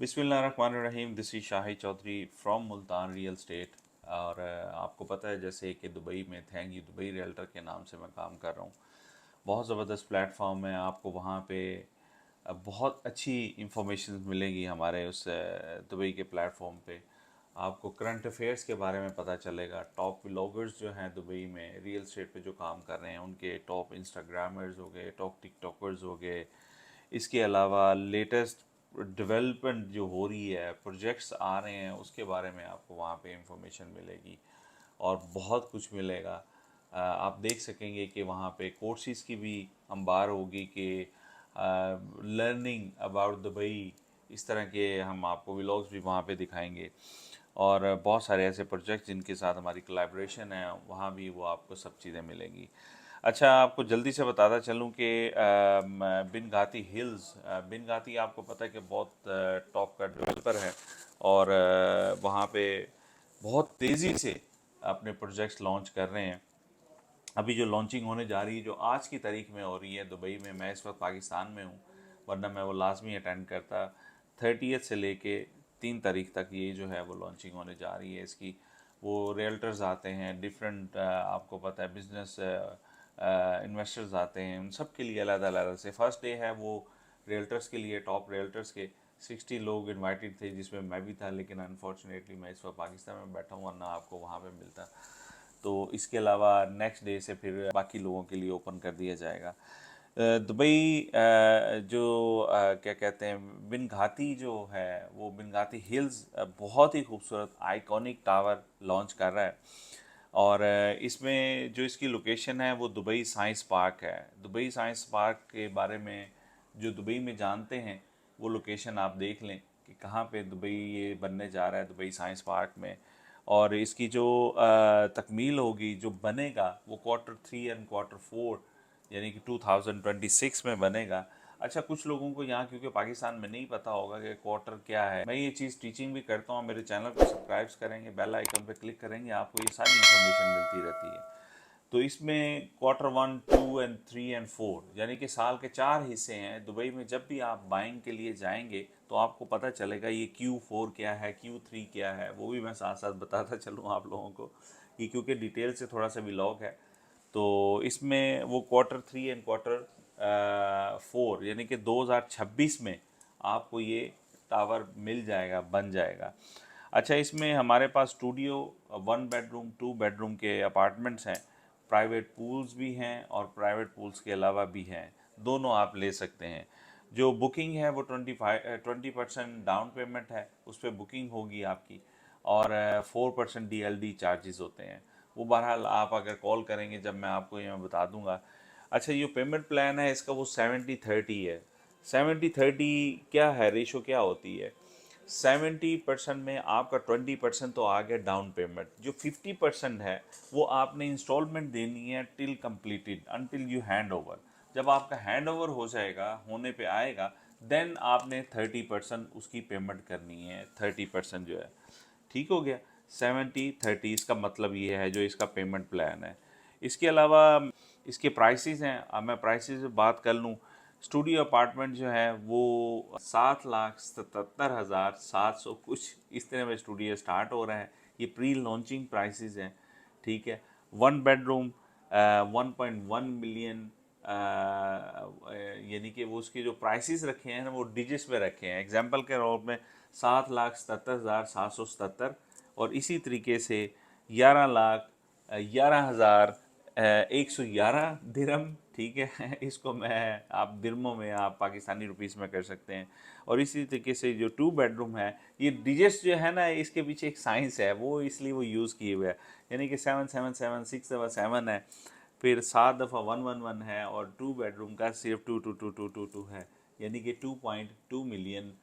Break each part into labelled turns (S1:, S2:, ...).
S1: बिस्मिल्लाहिर्रहमानिर्रहीम। This is Shahid Chaudhry from Multan real estate. और आपको पता है जैसे कि दुबई में थैंक यू दुबई रियल्टर के नाम से मैं काम कर रहा हूँ। बहुत ज़बरदस्त प्लेटफॉर्म है। आपको वहाँ पे बहुत अच्छी इंफॉर्मेशन मिलेगी हमारे उस दुबई के प्लेटफॉर्म पे। आपको करंट अफेयर्स के बारे में पता चलेगा। टॉप व्लॉगर्स जो हैं दुबई में रियल स्टेट पे जो काम कर रहे हैं उनके टॉप इंस्टाग्रामर्स हो गए, टॉप टिकटॉकर्स हो गए। इसके अलावा लेटेस्ट डेवलपमेंट जो हो रही है, प्रोजेक्ट्स आ रहे हैं, उसके बारे में आपको वहाँ पे इंफॉर्मेशन मिलेगी और बहुत कुछ मिलेगा। आप देख सकेंगे कि वहाँ पे कोर्सेज़ की भी अंबार होगी कि लर्निंग अबाउट दुबई, इस तरह के हम आपको व्लॉग्स भी वहाँ पे दिखाएंगे। और बहुत सारे ऐसे प्रोजेक्ट जिनके साथ हमारी कोलैबोरेशन है, वहाँ भी वो आपको सब चीज़ें मिलेंगी। अच्छा, आपको जल्दी से बताता चलूँ कि बिन गाती हिल्स, बिन गाती आपको पता है कि बहुत टॉप का डेवलपर है और वहाँ पे बहुत तेज़ी से अपने प्रोजेक्ट्स लॉन्च कर रहे हैं। अभी जो लॉन्चिंग होने जा रही है, जो आज की तारीख में हो रही है दुबई में, मैं इस वक्त पाकिस्तान में हूँ, वरना मैं वो लाजमी अटेंड करता। 30th से लेके 3 तारीख तक ये जो है वो लॉन्चिंग होने जा रही है इसकी। वो रियल्टर्स आते हैं, डिफरेंट आपको पता है बिजनेस इन्वेस्टर्स आते हैं, उन सब के लिए अलग अलग से फर्स्ट डे है वो रियल्टर्स के लिए, टॉप रियल्टर्स के 60 लोग इनवाइटेड थे जिसमें मैं भी था, लेकिन अनफॉर्चुनेटली मैं इस वक्त पाकिस्तान में बैठा हूँ, वरना आपको वहाँ पे मिलता। तो इसके अलावा नेक्स्ट डे से फिर बाकी लोगों के लिए ओपन कर दिया जाएगा। दुबई जो क्या कहते हैं, बिन घाती जो है वो बिन घाती हिल्स बहुत ही खूबसूरत आइकॉनिक टावर लॉन्च कर रहा है। और इसमें जो इसकी लोकेशन है वो दुबई साइंस पार्क है। दुबई साइंस पार्क के बारे में जो दुबई में जानते हैं वो लोकेशन आप देख लें कि कहाँ पे दुबई ये बनने जा रहा है, दुबई साइंस पार्क में। और इसकी जो तकमील होगी, जो बनेगा वो Q3 एंड Q4 यानी कि 2026 में बनेगा। अच्छा, कुछ लोगों को यहाँ क्योंकि पाकिस्तान में नहीं पता होगा कि क्वार्टर क्या है, मैं ये चीज़ टीचिंग भी करता हूँ। मेरे चैनल को सब्सक्राइब करेंगे, बेल आइकन पे क्लिक करेंगे, आपको ये सारी इन्फॉर्मेशन मिलती रहती है। तो इसमें Q1, 2 एंड 3 एंड 4 यानी कि साल के 4 हिस्से हैं। दुबई में जब भी आप बाइंग के लिए जाएंगे तो आपको पता चलेगा ये Q4 क्या है, Q3 क्या है, वो भी मैं साथ साथ बताता चलूँ आप लोगों को कि क्योंकि डिटेल से थोड़ा सा व्लॉग है। तो इसमें वो Q3 एंड Q4 यानी कि 2026 में आपको ये टावर मिल जाएगा, बन जाएगा। अच्छा, इसमें हमारे पास स्टूडियो, 1 बेडरूम 2 बेडरूम के अपार्टमेंट्स हैं, प्राइवेट पूल्स भी हैं और प्राइवेट पूल्स के अलावा भी हैं, दोनों आप ले सकते हैं। जो बुकिंग है वो 20% डाउन पेमेंट है, उस पर बुकिंग होगी आपकी। और 4% DLD चार्जेस होते हैं। वो बहरहाल आप अगर कॉल करेंगे जब मैं आपको ये मैं बता दूंगा। अच्छा, ये पेमेंट प्लान है इसका वो 70-30 है। 70-30 क्या है, रेशो क्या होती है? 70% में आपका 20% तो आ गया डाउन पेमेंट। जो 50% है वो आपने इंस्टॉलमेंट देनी है till completed, until you hand over. जब आपका हैंड ओवर हो जाएगा, होने पे आएगा, देन आपने 30% उसकी पेमेंट करनी है। 30% जो है, ठीक हो गया। 70-30 इसका मतलब ये है जो इसका पेमेंट प्लान है। इसके अलावा इसके प्राइसेस हैं। अब मैं प्राइसेस से बात कर लूँ। स्टूडियो अपार्टमेंट जो है वो 7,77,700 कुछ इस तरह में स्टूडियो स्टार्ट हो रहा है। ये प्री लॉन्चिंग प्राइसेस हैं, ठीक है। 1 बेडरूम 1.1 मिलियन, यानी कि वो उसके जो प्राइसेस रखे हैं ना वो डिजिट्स में रखे हैं। एग्जांपल के तौर में 7,77,777 और इसी तरीके से 11,11,111 दिरहम, ठीक है। इसको मैं आप दिरमों में, आप पाकिस्तानी रुपीस में कर सकते हैं। और इसी तरीके से जो 2 बेडरूम है, ये डिजिट्स जो है ना, इसके पीछे एक साइंस है, वो इसलिए वो यूज़ किए हुए हैं। यानी कि 777 6 7 है, फिर 7 दफ़ा 1 1 1 है, और 2 बेडरूम का सिर्फ 2 है, यानी कि 2.2 मिलियन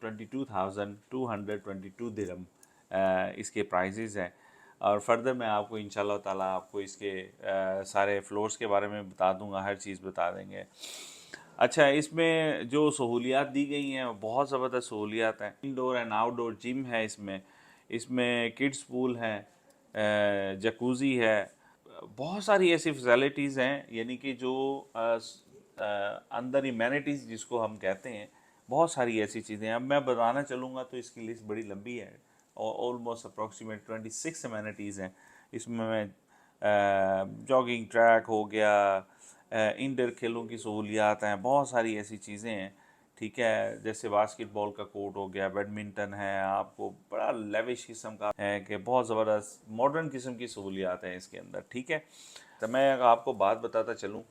S1: 22,222 दिरहम इसके प्राइजेज़ हैं। और फर्दर मैं आपको इंशाल्लाह ताला आपको इसके सारे फ्लोर्स के बारे में बता दूंगा, हर चीज़ बता देंगे। अच्छा, इसमें जो सहूलियात दी गई हैं बहुत ज़बरदस्त सहूलियात हैं। इंडोर एंड आउटडोर जिम है इसमें। इसमें किड्स पूल है, जकूज़ी है, बहुत सारी ऐसी फैसिलिटीज़ हैं, यानी कि जो अंदर इम्यूनिटीज़ जिसको हम कहते हैं बहुत सारी ऐसी चीज़ें हैं। अब मैं बताना चलूँगा तो इसकी लिस्ट बड़ी लंबी है और ऑलमोस्ट अप्रॉक्सीमेट 26 अमेनिटीज़ हैं। इसमें मैं जॉगिंग ट्रैक हो गया, इंडोर खेलों की सहूलियात हैं, बहुत सारी ऐसी चीज़ें हैं, ठीक है। जैसे बास्केटबॉल का कोर्ट हो गया, बैडमिंटन है, आपको बड़ा लेविश किस्म का है कि बहुत ज़बरदस्त मॉडर्न किस्म की सहूलियात हैं इसके अंदर, ठीक है। तो मैं आपको बात बताता चलूँ,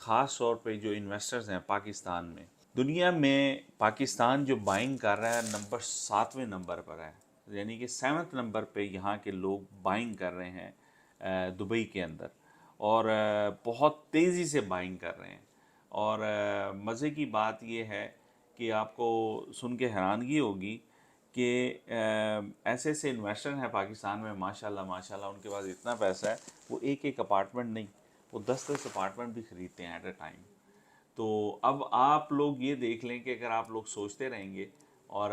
S1: ख़ास तौर पे जो इन्वेस्टर्स हैं पाकिस्तान में, दुनिया में पाकिस्तान जो बाइंग कर रहा है नंबर 7वें नंबर पर है, यानी कि 7th नंबर पे यहाँ के लोग बाइंग कर रहे हैं दुबई के अंदर, और बहुत तेज़ी से बाइंग कर रहे हैं। और मज़े की बात यह है कि आपको सुन के हैरानगी होगी कि ऐसे ऐसे इन्वेस्टर हैं पाकिस्तान में, माशाल्लाह माशाल्लाह, उनके पास इतना पैसा है, वो एक एक अपार्टमेंट नहीं, वो 10-10 अपार्टमेंट भी ख़रीदते हैं एट अ टाइम। तो अब आप लोग ये देख लें कि अगर आप लोग सोचते रहेंगे और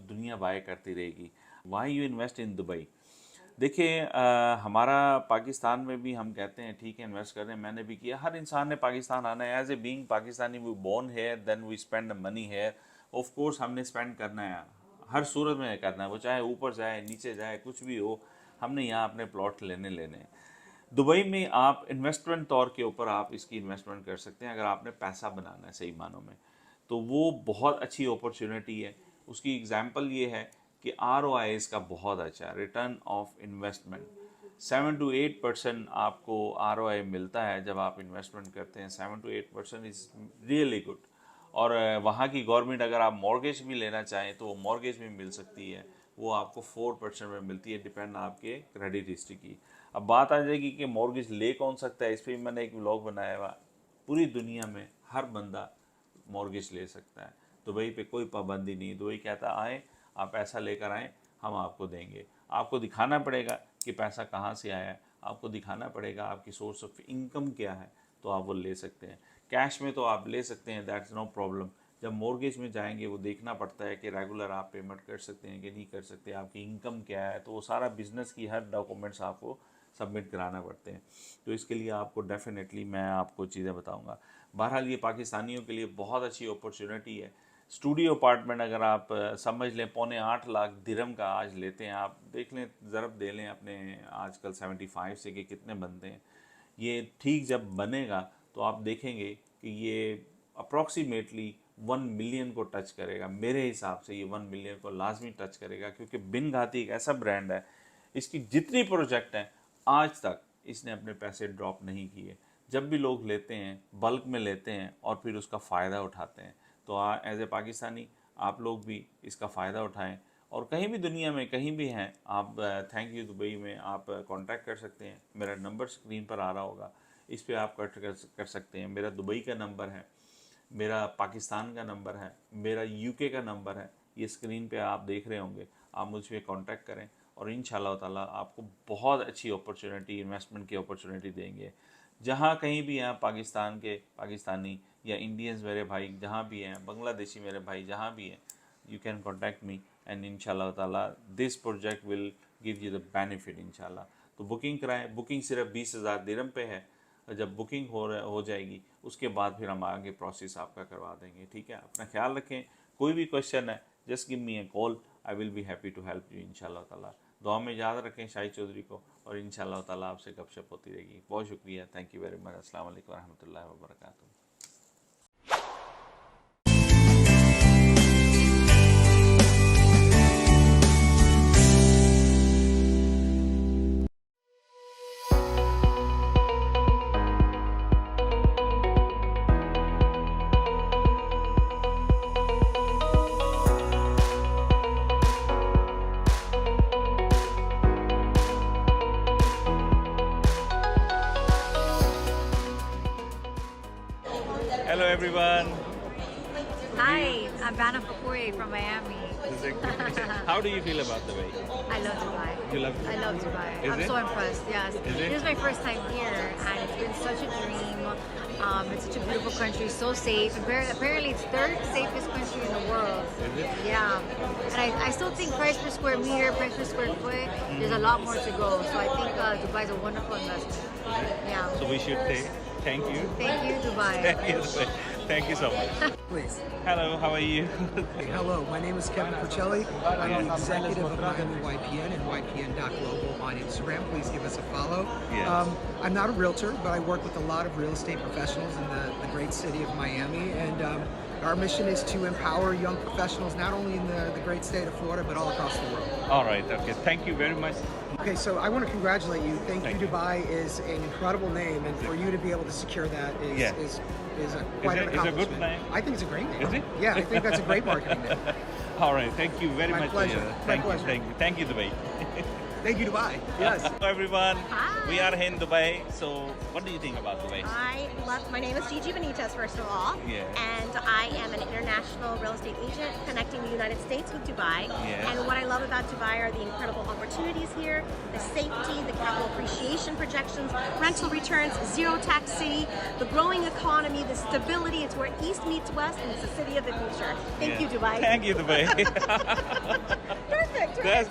S1: दुनिया बाय करती रहेगी, why you invest in Dubai. देखिए हमारा पाकिस्तान में भी हम कहते हैं ठीक है इन्वेस्ट करें, मैंने भी किया, हर इंसान ने पाकिस्तान आना है, as a being Pakistani we born here then we spend money here, of course हमने स्पेंड करना है, हर सूरत में करना है, वो चाहे ऊपर जाए नीचे जाए कुछ भी हो, हमने यहाँ अपने प्लॉट लेने हैं। दुबई में आप इन्वेस्टमेंट तौर के ऊपर आप इसकी इन्वेस्टमेंट कर सकते हैं अगर आपने पैसा बनाना है सही मानों में, तो वो बहुत अच्छी अपॉर्चुनिटी है। उसकी एग्जांपल ये है कि ROI इसका बहुत अच्छा है, रिटर्न ऑफ इन्वेस्टमेंट 7 to 8% आपको ROI मिलता है जब आप इन्वेस्टमेंट करते हैं। 7 to 8% इज़ रियली गुड। और वहाँ की गवर्नमेंट अगर आप मॉर्गेज भी लेना चाहें तो मॉर्गेज भी मिल सकती है, वो आपको 4% में मिलती है, डिपेंड आपके क्रेडिट हिस्ट्री की। अब बात आ जाएगी कि मॉर्गेज ले कौन सकता है, इस पर मैंने एक व्लॉग बनाया हुआ। पूरी दुनिया में हर बंदा मॉर्गेज ले सकता है, दुबई पे कोई पाबंदी नहीं। दुबई कहता आए आप पैसा लेकर आएँ, हम आपको देंगे। आपको दिखाना पड़ेगा कि पैसा कहाँ से आया है, आपको दिखाना पड़ेगा आपकी सोर्स ऑफ इनकम क्या है, तो आप वो ले सकते हैं। कैश में तो आप ले सकते हैं, दैट्स नो प्रॉब्लम। जब मॉर्गेज में जाएंगे वो देखना पड़ता है कि रेगुलर आप पेमेंट कर सकते हैं कि नहीं कर सकते, आपकी इनकम क्या है, तो वो सारा बिजनेस की हर डॉक्यूमेंट्स आपको सबमिट कराना पड़ते हैं। तो इसके लिए आपको डेफिनेटली मैं आपको चीज़ें बताऊंगा। बहरहाल ये पाकिस्तानियों के लिए बहुत अच्छी अपॉर्चुनिटी है। स्टूडियो अपार्टमेंट अगर आप समझ लें 7.25 लाख दिरहम का आज लेते हैं, आप देख लें, ज़रब दे लें अपने आजकल 75 से कि कितने बनते हैं। ये ठीक जब बनेगा तो आप देखेंगे कि ये अप्रॉक्सीमेटली 1 मिलियन को टच करेगा। मेरे हिसाब से ये 1 मिलियन को लाजमी टच करेगा, क्योंकि बिन घाती एक ऐसा ब्रांड है, इसकी जितनी प्रोजेक्ट हैं आज तक इसने अपने पैसे ड्रॉप नहीं किए। जब भी लोग लेते हैं बल्क में लेते हैं और फिर उसका फ़ायदा उठाते हैं। तो एज ए पाकिस्तानी आप लोग भी इसका फ़ायदा उठाएं, और कहीं भी दुनिया में कहीं भी हैं आप, थैंक यू दुबई में आप कांटेक्ट कर सकते हैं। मेरा नंबर स्क्रीन पर आ रहा होगा, इस पर आप कर सकते हैं। मेरा दुबई का नंबर है, मेरा पाकिस्तान का नंबर है, मेरा UK का नंबर है, ये स्क्रीन पे आप देख रहे होंगे। आप मुझ पर कॉन्टैक्ट करें और इंशाल्लाह ताला आपको बहुत अच्छी अपॉर्चुनिटी, इन्वेस्टमेंट की अपॉर्चुनिटी देंगे। जहाँ कहीं भी हैं पाकिस्तान के पाकिस्तानी या इंडियंस मेरे भाई जहाँ भी हैं, बांग्लादेशी मेरे भाई जहाँ भी हैं, you can contact me and इंशाल्लाह ताला this project will give you the benefit इंशाल्लाह। तो बुकिंग कराएं, बुकिंग सिर्फ 20,000 दिरहम पे है। जब बुकिंग हो जाएगी उसके बाद फिर हम आगे प्रोसेस आपका करवा देंगे, ठीक है। अपना ख्याल रखें, कोई भी क्वेश्चन है just give me a call, I will be happy to help you इंशाल्लाह ताला। दुआ में याद रखें शाहिद चौधरी को, और इंशाल्लाह ताला आपसे गपशप होती रहेगी। बहुत शुक्रिया, थैंक यू वेरी मच। अस्सलाम वालेकुम रहमतुल्लाहि व बरकातुहू। Hello everyone.
S2: Hi, I'm Vanna Fakuri from Miami.
S1: How do you feel about Dubai?
S2: I love Dubai.
S1: You love
S2: I love Dubai.
S1: Is
S2: I'm
S1: it?
S2: so impressed. Yes.
S1: Is it?
S2: This is my first time here, and it's been such a dream. It's such a beautiful country, so safe. Apparently, it's third safest country in the world.
S1: Is it?
S2: Yeah. And I still think price per square meter, price per square foot, there's a lot more to go. So I think Dubai is a wonderful investment. Yeah.
S1: So we should say thank you.
S2: Thank you, Dubai.
S1: Thank you so much.
S3: Please.
S1: Hello, how are you?
S3: Hey, hello, my name is Kevin Porcelli. I'm the executive of Miami YPN and YPN.global on Instagram. Please give us a follow.
S1: Yes.
S3: I'm not a realtor, but I work with a lot of real estate professionals in the great city of Miami. And our mission is to empower young professionals, not only in the great state of Florida, but all across the world.
S1: All right, okay. Thank you very much.
S3: Okay, so I want to congratulate you. Thank
S1: Thank
S3: you,
S1: you.
S3: Dubai is an incredible name, and for you to be able to secure that is
S1: Yeah.
S3: quite
S1: it-
S3: an
S1: is it a good
S3: accomplishment.
S1: name?
S3: I think it's a great name.
S1: Is it?
S3: Yeah, I think that's a great marketing name.
S1: All right, thank you very
S3: My
S1: much.
S3: pleasure. My
S1: Thank
S3: pleasure.
S1: you, thank you, Dubai.
S3: Thank you, Dubai. Yes.
S1: Hello everyone.
S4: Hi.
S1: We are in Dubai. So, what do you think about Dubai?
S4: My name is Gigi Benitez, first of all.
S1: Yeah.
S4: And I am an international real estate agent connecting the United States with Dubai.
S1: Yeah.
S4: And what I love about Dubai are the incredible opportunities here, the safety, the capital appreciation projections, rental returns, zero tax city, the growing economy, the stability. It's where East meets West, and it's the city of the future. Thank you, Dubai.
S1: Thank you, Dubai.
S4: Perfect.
S1: that's